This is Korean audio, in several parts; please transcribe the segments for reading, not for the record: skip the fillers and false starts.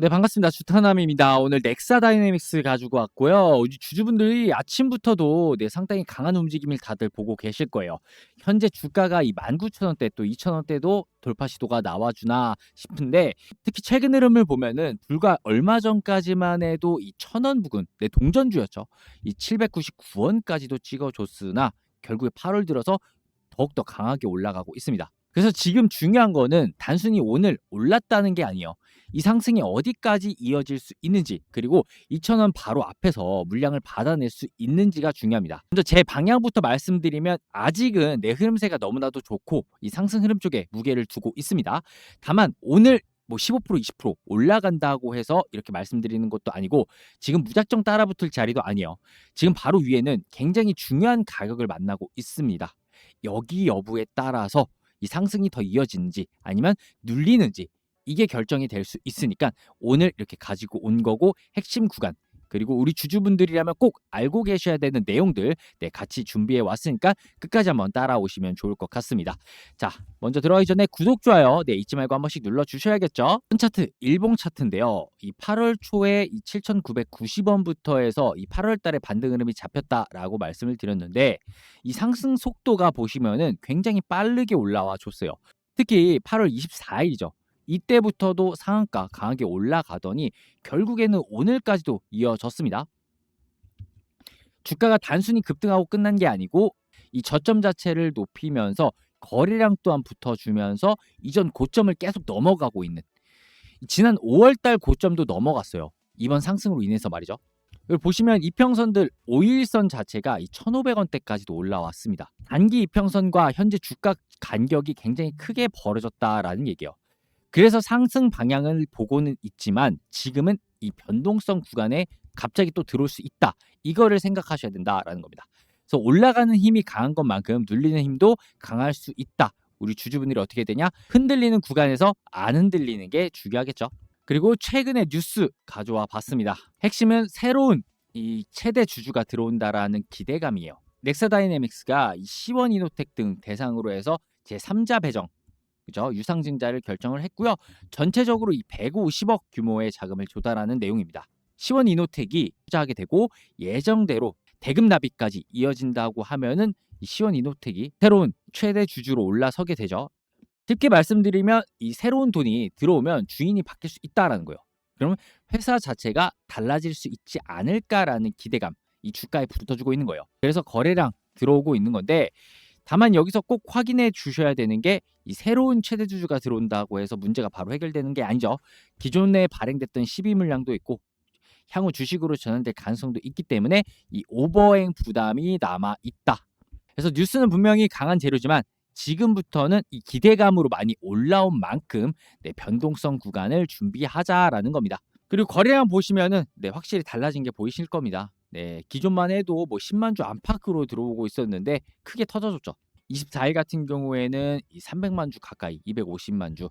네, 반갑습니다. 주타남입니다. 오늘 넥사 다이내믹스 가지고 왔고요. 우리 주주분들이 아침부터도 상당히 강한 움직임을 다들 보고 계실 거예요. 현재 주가가 이 19,000원대 또 2,000원대도 돌파 시도가 나와주나 싶은데, 특히 최근 흐름을 보면은 불과 얼마 전까지만 해도 이 1,000원 부근, 동전주였죠. 이 799원까지도 찍어줬으나 결국에 8월 들어서 더욱더 강하게 올라가고 있습니다. 그래서 지금 중요한 거는 단순히 오늘 올랐다는 게 아니에요. 이 상승이 어디까지 이어질 수 있는지, 그리고 2,000원 바로 앞에서 물량을 받아낼 수 있는지가 중요합니다. 먼저 제 방향부터 말씀드리면, 아직은 내 흐름세가 너무나도 좋고 이 상승 흐름 쪽에 무게를 두고 있습니다. 다만 오늘 15% 20% 올라간다고 해서 이렇게 말씀드리는 것도 아니고, 지금 무작정 따라붙을 자리도 아니에요. 지금 바로 위에는 굉장히 중요한 가격을 만나고 있습니다. 여기 여부에 따라서 이 상승이 더 이어지는지 아니면 눌리는지, 이게 결정이 될 수 있으니까 오늘 이렇게 가지고 온 거고, 핵심 구간, 그리고 우리 주주분들이라면 꼭 알고 계셔야 되는 내용들 같이 준비해 왔으니까 끝까지 한번 따라오시면 좋을 것 같습니다. 자, 먼저 들어가기 전에 구독, 좋아요 잊지 말고 한 번씩 눌러 주셔야겠죠. 큰 차트, 일봉 차트인데요. 이 8월 초에 이 7,990원부터 해서 이 8월 달에 반등 흐름이 잡혔다라고 말씀을 드렸는데, 이 상승 속도가 보시면은 굉장히 빠르게 올라와 줬어요. 특히 8월 24일이죠. 이때부터도 상한가 강하게 올라가더니 결국에는 오늘까지도 이어졌습니다. 주가가 단순히 급등하고 끝난 게 아니고, 이 저점 자체를 높이면서 거래량 또한 붙어주면서 이전 고점을 계속 넘어가고 있는, 지난 5월달 고점도 넘어갔어요. 이번 상승으로 인해서 말이죠. 여기 보시면 이평선들 5일선 자체가 이 1,500원대까지도 올라왔습니다. 단기 이평선과 현재 주가 간격이 굉장히 크게 벌어졌다라는 얘기예요. 그래서 상승 방향을 보고는 있지만 지금은 이 변동성 구간에 갑자기 또 들어올 수 있다, 이거를 생각하셔야 된다라는 겁니다. 그래서 올라가는 힘이 강한 것만큼 눌리는 힘도 강할 수 있다. 우리 주주분들이 어떻게 되냐? 흔들리는 구간에서 안 흔들리는 게 중요하겠죠. 그리고 최근에 뉴스 가져와 봤습니다. 핵심은 새로운 이 최대 주주가 들어온다라는 기대감이에요. 넥사 다이내믹스가 이 시원 이노텍 등 대상으로 해서 제3자 배정, 그죠? 유상증자를 결정을 했고요. 전체적으로 이 150억 규모의 자금을 조달하는 내용입니다. 시원 이노텍이 투자하게 되고, 예정대로 대금 납입까지 이어진다고 하면은 이 시원 이노텍이 새로운 최대 주주로 올라서게 되죠. 쉽게 말씀드리면 이 새로운 돈이 들어오면 주인이 바뀔 수 있다라는 거예요. 그러면 회사 자체가 달라질 수 있지 않을까라는 기대감, 이 주가에 붙어주고 있는 거예요. 그래서 거래량 들어오고 있는 건데, 다만 여기서 꼭 확인해 주셔야 되는 게, 이 새로운 최대 주주가 들어온다고 해서 문제가 바로 해결되는 게 아니죠. 기존에 발행됐던 시비 물량도 있고 향후 주식으로 전환될 가능성도 있기 때문에 이 오버행 부담이 남아 있다. 그래서 뉴스는 분명히 강한 재료지만 지금부터는 이 기대감으로 많이 올라온 만큼 변동성 구간을 준비하자라는 겁니다. 그리고 거래량 보시면은 확실히 달라진 게 보이실 겁니다. 기존만 해도 10만 주 안팎으로 들어오고 있었는데 크게 터져줬죠. 24일 같은 경우에는 이 300만 주 가까이, 250만 주,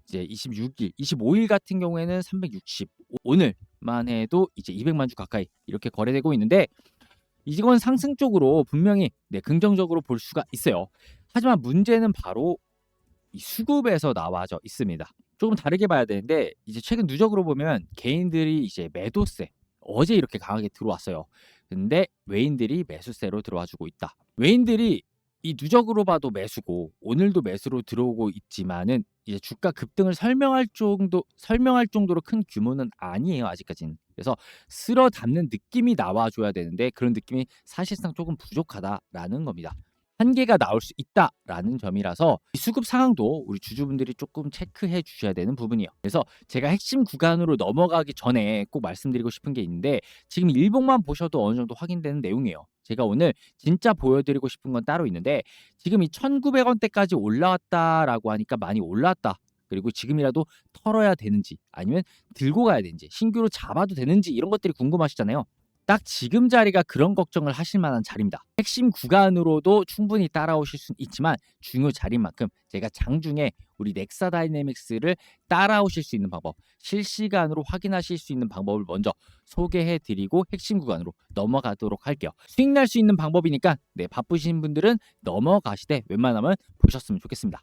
이제 26일, 25일 같은 경우에는 360, 오늘만 해도 이제 200만 주 가까이 이렇게 거래되고 있는데, 이건 상승 쪽으로 분명히 긍정적으로 볼 수가 있어요. 하지만 문제는 바로 이 수급에서 나와져 있습니다. 조금 다르게 봐야 되는데, 이제 최근 누적으로 보면 개인들이 이제 매도세, 어제 이렇게 강하게 들어왔어요. 근데 외인들이 매수세로 들어와 주고 있다. 외인들이 이 누적으로 봐도 매수고 오늘도 매수로 들어오고 있지만은 이제 주가 급등을 설명할 정도로 큰 규모는 아니에요, 아직까지는. 그래서 쓸어 담는 느낌이 나와줘야 되는데, 그런 느낌이 사실상 조금 부족하다라는 겁니다. 한계가 나올 수 있다라는 점이라서 이 수급 상황도 우리 주주분들이 조금 체크해 주셔야 되는 부분이에요. 그래서 제가 핵심 구간으로 넘어가기 전에 꼭 말씀드리고 싶은 게 있는데, 지금 일봉만 보셔도 어느 정도 확인되는 내용이에요. 제가 오늘 진짜 보여드리고 싶은 건 따로 있는데, 지금 이 1,900원대까지 올라왔다라고 하니까 많이 올라왔다, 그리고 지금이라도 털어야 되는지 아니면 들고 가야 되는지, 신규로 잡아도 되는지, 이런 것들이 궁금하시잖아요. 딱 지금 자리가 그런 걱정을 하실 만한 자리입니다. 핵심 구간으로도 충분히 따라오실 수 있지만 중요 자리인 만큼 제가 장중에 우리 넥사 다이내믹스를 따라오실 수 있는 방법, 실시간으로 확인하실 수 있는 방법을 먼저 소개해 드리고 핵심 구간으로 넘어가도록 할게요. 수익 날 수 있는 방법이니까 바쁘신 분들은 넘어가시되 웬만하면 보셨으면 좋겠습니다.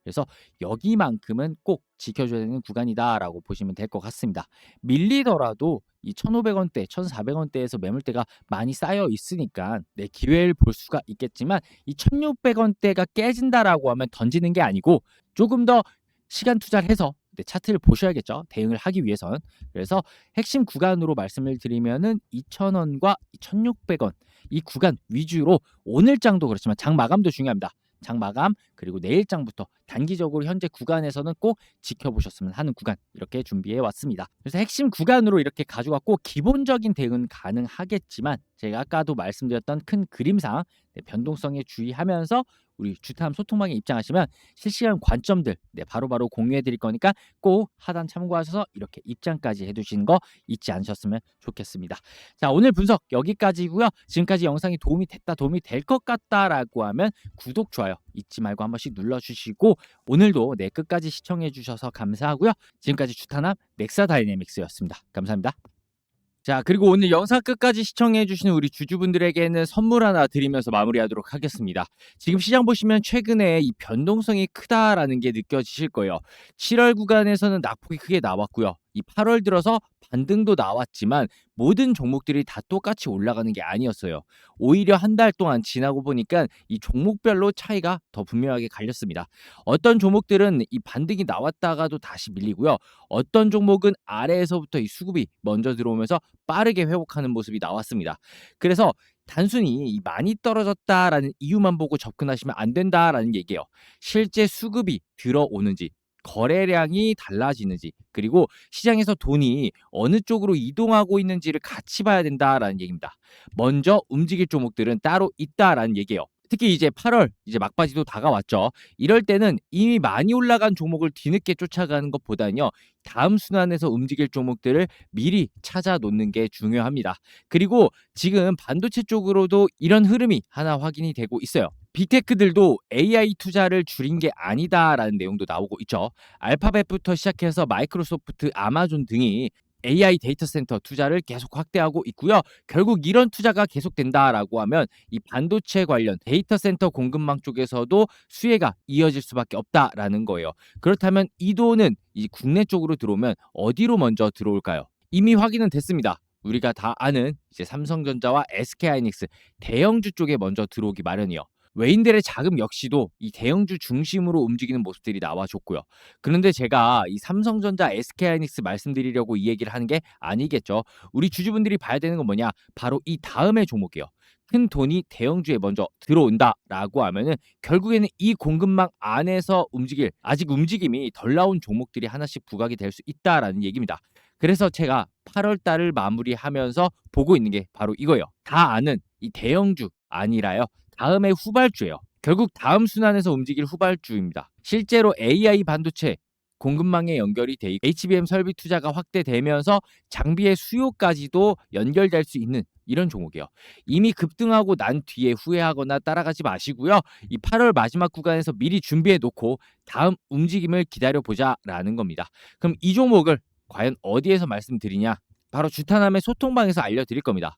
그래서 여기만큼은 꼭 지켜줘야 되는 구간이다라고 보시면 될 것 같습니다. 밀리더라도 이 1,500원대, 1,400원대에서 매물대가 많이 쌓여 있으니까 네, 기회를 볼 수가 있겠지만 이 1,600원대가 깨진다라고 하면 던지는 게 아니고 조금 더 시간 투자를 해서 네, 차트를 보셔야겠죠. 대응을 하기 위해선. 그래서 핵심 구간으로 말씀을 드리면은 2,000원과 1,600원 이 구간 위주로 오늘 장도 그렇지만 장 마감도 중요합니다. 장 마감 그리고 내일장부터 단기적으로 현재 구간에서는 꼭 지켜보셨으면 하는 구간 이렇게 준비해 왔습니다. 그래서 핵심 구간으로 이렇게 가져갔고 기본적인 대응은 가능하겠지만 제가 아까도 말씀드렸던 큰 그림상 네, 변동성에 주의하면서 우리 주탐 소통방에 입장하시면 실시간 관점들 네, 바로바로 공유해 드릴 거니까 꼭 하단 참고하셔서 이렇게 입장까지 해두시는 거 잊지 않으셨으면 좋겠습니다. 자, 오늘 분석 여기까지고요. 지금까지 영상이 도움이 됐다, 도움이 될 것 같다라고 하면 구독, 좋아요 잊지 말고 한 번씩 눌러주시고 오늘도 내 끝까지 시청해 주셔서 감사하고요. 지금까지 주탄함 넥사다이내믹스였습니다. 감사합니다. 자, 그리고 오늘 영상 끝까지 시청해 주신 우리 주주분들에게는 선물 하나 드리면서 마무리하도록 하겠습니다. 지금 시장 보시면 최근에 이 변동성이 크다라는 게 느껴지실 거예요. 7월 구간에서는 낙폭이 크게 나왔고요. 이 8월 들어서 반등도 나왔지만 모든 종목들이 다 똑같이 올라가는 게 아니었어요. 오히려 한 달 동안 지나고 보니까 이 종목별로 차이가 더 분명하게 갈렸습니다. 어떤 종목들은 이 반등이 나왔다가도 다시 밀리고요. 어떤 종목은 아래에서부터 이 수급이 먼저 들어오면서 빠르게 회복하는 모습이 나왔습니다. 그래서 단순히 이 많이 떨어졌다라는 이유만 보고 접근하시면 안 된다라는 얘기예요. 실제 수급이 들어오는지 거래량이 달라지는지 그리고 시장에서 돈이 어느 쪽으로 이동하고 있는지를 같이 봐야 된다라는 얘기입니다. 먼저 움직일 종목들은 따로 있다라는 얘기예요. 특히 이제 8월 이제 막바지도 다가왔죠. 이럴 때는 이미 많이 올라간 종목을 뒤늦게 쫓아가는 것보다는요. 다음 순환에서 움직일 종목들을 미리 찾아 놓는 게 중요합니다. 그리고 지금 반도체 쪽으로도 이런 흐름이 하나 확인이 되고 있어요. 빅테크들도 AI 투자를 줄인 게 아니다라는 내용도 나오고 있죠. 알파벳부터 시작해서 마이크로소프트, 아마존 등이 AI 데이터 센터 투자를 계속 확대하고 있고요. 결국 이런 투자가 계속된다라고 하면 이 반도체 관련 데이터 센터 공급망 쪽에서도 수혜가 이어질 수밖에 없다라는 거예요. 그렇다면 이 돈은 이 국내 쪽으로 들어오면 어디로 먼저 들어올까요? 이미 확인은 됐습니다. 우리가 다 아는 이제 삼성전자와 SK하이닉스 대형주 쪽에 먼저 들어오기 마련이요. 외인들의 자금 역시도 이 대형주 중심으로 움직이는 모습들이 나와줬고요. 그런데 제가 이 삼성전자, SK하이닉스 말씀드리려고 이 얘기를 하는 게 아니겠죠. 우리 주주분들이 봐야 되는 건 뭐냐? 바로 이 다음의 종목이에요. 큰 돈이 대형주에 먼저 들어온다라고 하면은 결국에는 이 공급망 안에서 움직일 아직 움직임이 덜 나온 종목들이 하나씩 부각이 될 수 있다라는 얘기입니다. 그래서 제가 8월 달을 마무리하면서 보고 있는 게 바로 이거예요. 다 아는 이 대형주 아니라요. 다음의 후발주예요. 결국 다음 순환에서 움직일 후발주입니다. 실제로 AI 반도체 공급망에 연결이 돼 있고 HBM 설비 투자가 확대되면서 장비의 수요까지도 연결될 수 있는 이런 종목이에요. 이미 급등하고 난 뒤에 후회하거나 따라가지 마시고요. 이 8월 마지막 구간에서 미리 준비해 놓고 다음 움직임을 기다려 보자라는 겁니다. 그럼 이 종목을 과연 어디에서 말씀드리냐? 바로 주탄함의 소통방에서 알려드릴 겁니다.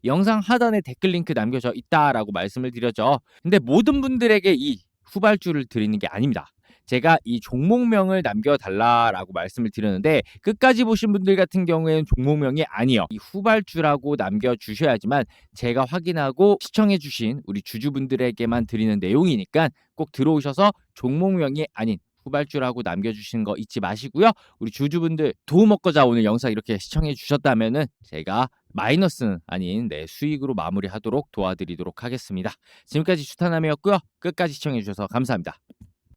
영상 하단에 댓글 링크 남겨져 있다라고 말씀을 드렸죠. 근데 모든 분들에게 이 후발주를 드리는 게 아닙니다. 제가 이 종목명을 남겨달라라고 말씀을 드렸는데 끝까지 보신 분들 같은 경우에는 종목명이 아니요. 이 후발주라고 남겨주셔야지만 제가 확인하고 시청해주신 우리 주주분들에게만 드리는 내용이니까 꼭 들어오셔서 종목명이 아닌 후발주라고 남겨주시는 거 잊지 마시고요. 우리 주주분들 도움 얻고자 오늘 영상 이렇게 시청해 주셨다면은 제가 마이너스는 아닌 네, 수익으로 마무리하도록 도와드리도록 하겠습니다. 지금까지 주탄함이었고요. 끝까지 시청해 주셔서 감사합니다.